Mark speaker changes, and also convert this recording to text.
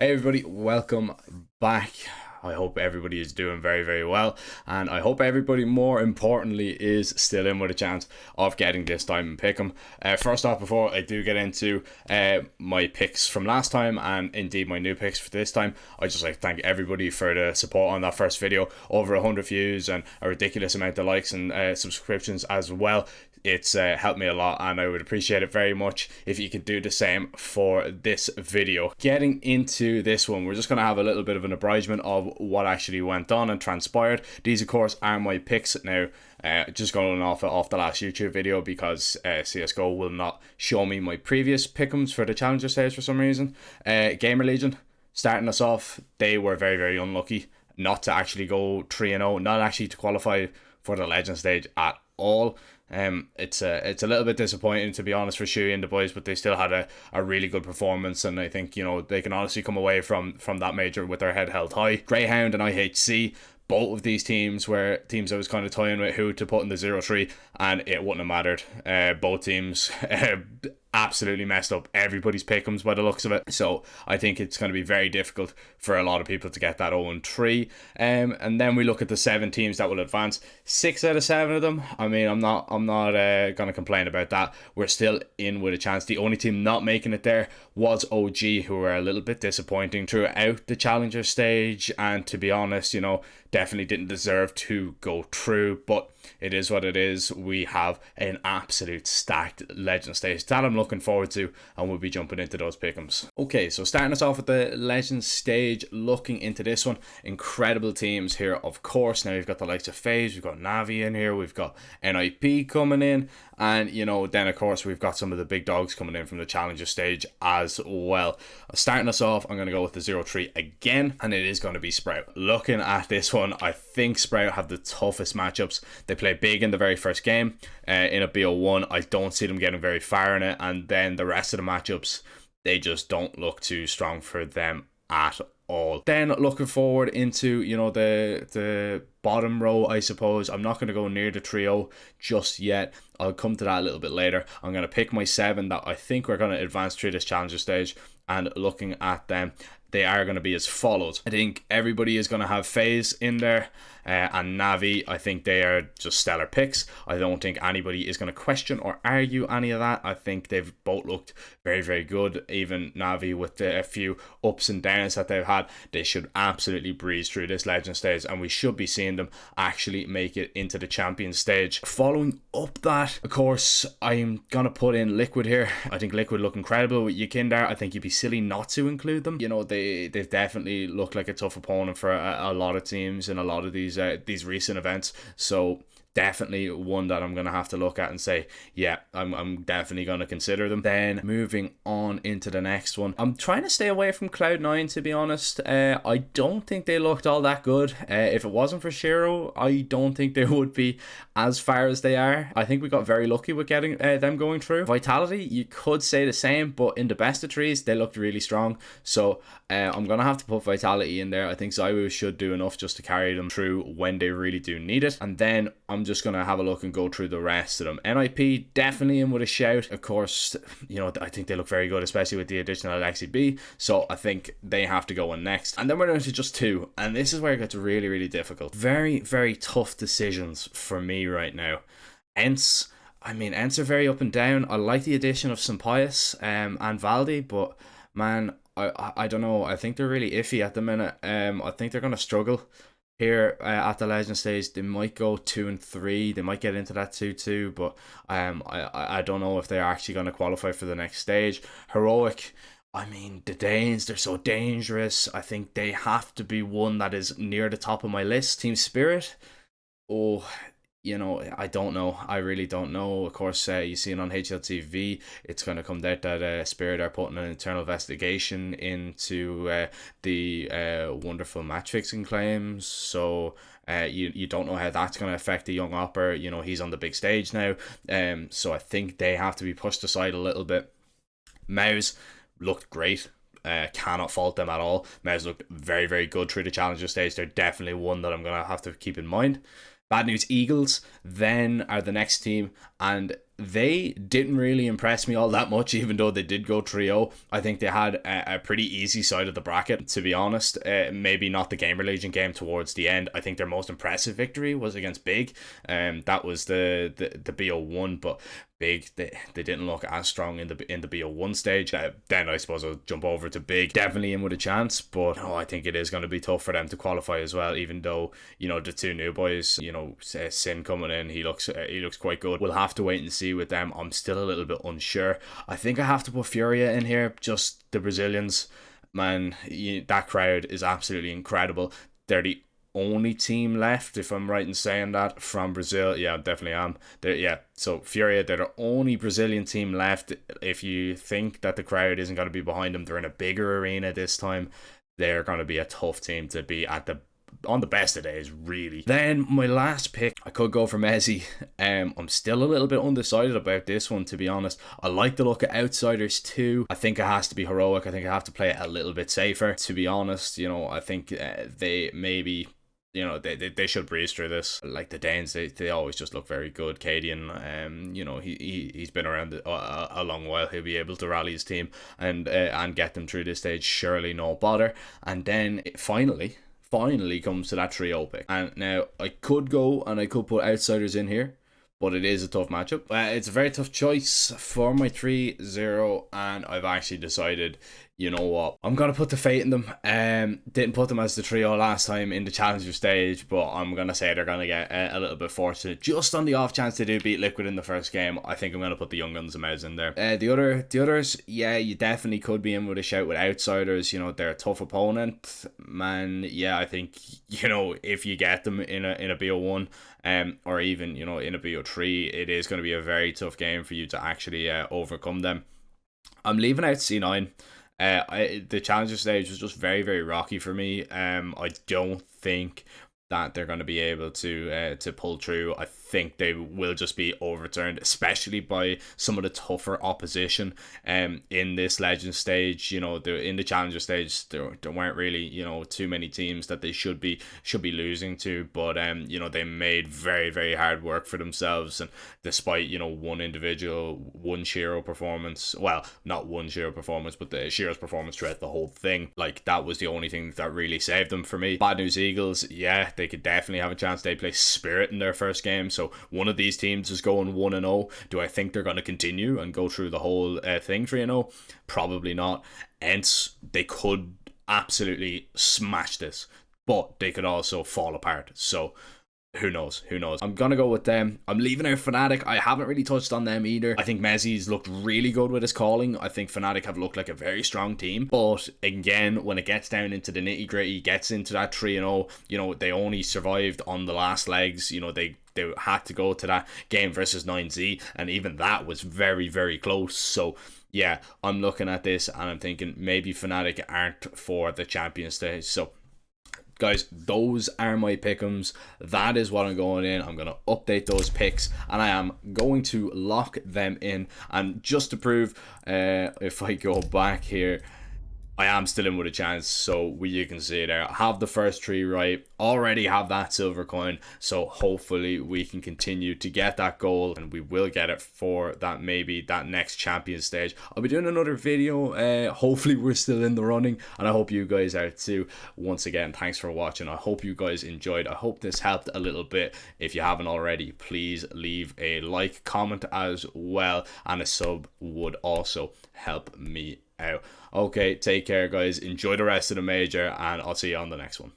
Speaker 1: Hey everybody, welcome back. I hope everybody is doing very, very well, and I hope everybody, more importantly, is still in with a chance of getting this time in Pick'em. First off, before I do get into my picks from last time and indeed my new picks for this time, I just like to thank everybody for the support on that first video. Over 100 views and a ridiculous amount of likes and subscriptions as well. It's helped me a lot, and I would appreciate it very much if you could do the same for this video. Getting into this one, we're just going to have a little bit of an abridgment of what actually went on and transpired. These, of course, are my picks now. Just going off the last YouTube video because CSGO will not show me my previous pick'ems for the Challenger stage for some reason. Gamer Legion, starting us off, they were very, very unlucky not to actually go 3-0, not actually to qualify for the Legend stage at all. It's a little bit disappointing, to be honest, for Shuey and the boys, but they still had a really good performance, and I think, you know, they can honestly come away from that major with their head held high. Greyhound and IHC, both of these teams were teams I was kind of toying with who to put in the 0-3, and it wouldn't have mattered. Both teams absolutely messed up everybody's pick'ems by the looks of it. So I think it's going to be very difficult for a lot of people to get that 0-3. And then we look at the 7 teams that will advance. 6 out of 7 of them, I mean, I'm not going to complain about that. We're still in with a chance. The only team not making it there was OG, who were a little bit disappointing throughout the Challenger stage, and to be honest, you know, definitely didn't deserve to go through, but it is what it is. We have an absolute stacked Legend stage that I'm looking forward to, and we'll be jumping into those pick'ems. Okay, so starting us off with the Legend stage, looking into this one, incredible teams here, of course. Now we've got the likes of FaZe, we've got Navi in here, we've got NIP coming in, and you know, then of course we've got some of the big dogs coming in from the Challenger stage as well. Starting us off, I'm going to go with the 0-3 again, and it is going to be Sprout. Looking at this one, I think Sprout have the toughest matchups. They play big in the very first game in a BO1. I don't see them getting very far in it, and then the rest of the matchups, they just don't look too strong for them at all. Then looking forward into, you know, the bottom row, I suppose. I'm not going to go near the trio just yet. I'll come to that a little bit later. I'm going to pick my 7 that I think we're going to advance through this Challenger stage, and looking at them, they are going to be as follows. I think everybody is going to have FaZe in there, and Navi, I think they are just stellar picks. I don't think anybody is going to question or argue any of that. I think they've both looked very, very good. Even Navi, with a few ups and downs that they've had, they should absolutely breeze through this Legend stage, and we should be seeing them actually make it into the Champion stage. Following up that, of course, I'm going to put in Liquid here. I think Liquid look incredible with Yekindar. I think you'd be silly not to include them. You know, they've definitely looked like a tough opponent for a lot of teams in a lot of these recent events. So definitely one that I'm going to have to look at and say, yeah, I'm definitely going to consider them. Then moving on into the next one, I'm trying to stay away from Cloud9, to be honest. I don't think they looked all that good. If it wasn't for Shiro, I don't think they would be as far as they are. I think we got very lucky with getting them going through. Vitality, you could say the same, but in the best of threes, they looked really strong. So I'm going to have to put Vitality in there. I think Zywoo should do enough just to carry them through when they really do need it. And then I'm just going to have a look and go through the rest of them. NIP, definitely in with a shout. Of course, you know, I think they look very good, especially with the addition of Alexi B. So I think they have to go in next. And then we're down to just 2. And this is where it gets really, really difficult. Very, very tough decisions for me right now. Ents. I mean, Ents are very up and down. I like the addition of Sampaius and Valdi, but man, I don't know. I think they're really iffy at the minute. I think they're going to struggle here at the Legend stage. They might go 2-3. They might get into that 2-2, but I don't know if they're actually going to qualify for the next stage. Heroic, I mean, the Danes, they're so dangerous. I think they have to be one that is near the top of my list. Team Spirit, oh, you know, I don't know. I really don't know. Of course, you see it on HLTV. It's going to come out that Spirit are putting an internal investigation into the wonderful match fixing claims. So you don't know how that's going to affect the young Opper. You know, he's on the big stage now. So I think they have to be pushed aside a little bit. Mouse looked great. Cannot fault them at all. Mouse looked very, very good through the Challenger stage. They're definitely one that I'm going to have to keep in mind. Bad News Eagles then are the next team, and they didn't really impress me all that much, even though they did go 3-0. I think they had a pretty easy side of the bracket, to be honest. Maybe not the Gamer Legion game towards the end. I think their most impressive victory was against Big. That was the BO1, but Big, they didn't look as strong in the BO1 stage. Then I suppose I'll jump over to Big. Definitely in with a chance, but I think it is going to be tough for them to qualify as well, even though, the two new boys, Sin coming in, he looks quite good. We'll have to wait and see with them. I'm still a little bit unsure. I think I have to put Furia in here, just the Brazilians. Man, that crowd is absolutely incredible. They're the only team left, if I'm right in saying that, from Brazil. Yeah, I definitely am. So Furia, they're the only Brazilian team left. If you think that the crowd isn't going to be behind them, they're in a bigger arena this time. They're going to be a tough team to be on the best of days, really. Then my last pick, I could go for Messi. I'm still a little bit undecided about this one, to be honest. I like the look of Outsiders too. I think it has to be heroic. I think I have to play it a little bit safer, to be honest. I think they maybe, they should breeze through this. Like the Danes, they always just look very good. Cadian, he's been around a long while. He'll be able to rally his team and get them through this stage. Surely no bother. And then it finally comes to that 3-0 pick. And now I could go and I could put Outsiders in here, but it is a tough matchup. It's a very tough choice for my 3-0, and I've actually decided, you know what, I'm going to put the fate in them. Didn't put them as the trio last time in the challenger stage, but I'm going to say they're going to get a little bit fortunate. Just on the off chance they do beat Liquid in the first game, I think I'm going to put the Young Guns and Mez in there. The others, yeah, you definitely could be in with a shout with Outsiders. They're a tough opponent, man. Yeah, I think, if you get them in a BO1, or even, in a BO3, it is going to be a very tough game for you to actually overcome them. I'm leaving out C9. The challenger stage was just very, very rocky for me. I don't think that they're going to be able to pull through. I think they will just be overturned, especially by some of the tougher opposition in this legend stage. In the challenger stage, there weren't really too many teams that they should be losing to, but they made very, very hard work for themselves. And despite one Shiro performance, well, not one Shiro performance, but the Shiro's performance throughout the whole thing, like that was the only thing that really saved them for me. Bad News Eagles, yeah, they could definitely have a chance. They play Spirit in their first game, so one of these teams is going 1-0. Do I think they're going to continue and go through the whole thing 3-0? Probably not. Hence, they could absolutely smash this, but they could also fall apart. So who knows? I'm gonna go with them. I'm leaving out Fnatic. I haven't really touched on them either. I think Messi's looked really good with his calling. I think Fnatic have looked like a very strong team, but again, when it gets down into the nitty gritty, gets into that 3-0, they only survived on the last legs. They had to go to that game versus 9Z, and even that was very, very close. So yeah, I'm looking at this and I'm thinking maybe Fnatic aren't for the champion stage. So guys, those are my pick'ems. That is what I'm going in. I'm going to update those picks and I am going to lock them in. And just to prove, if I go back here, I am still in with a chance, so you can see there. I have the first three right, already have that silver coin, so hopefully we can continue to get that goal, and we will get it for that, maybe that next champion stage. I'll be doing another video, hopefully we're still in the running, and I hope you guys are too. Once again, thanks for watching. I hope you guys enjoyed. I hope this helped a little bit. If you haven't already, please leave a like, comment as well, and a sub would also help me out. Okay, take care guys, enjoy the rest of the major, and I'll see you on the next one.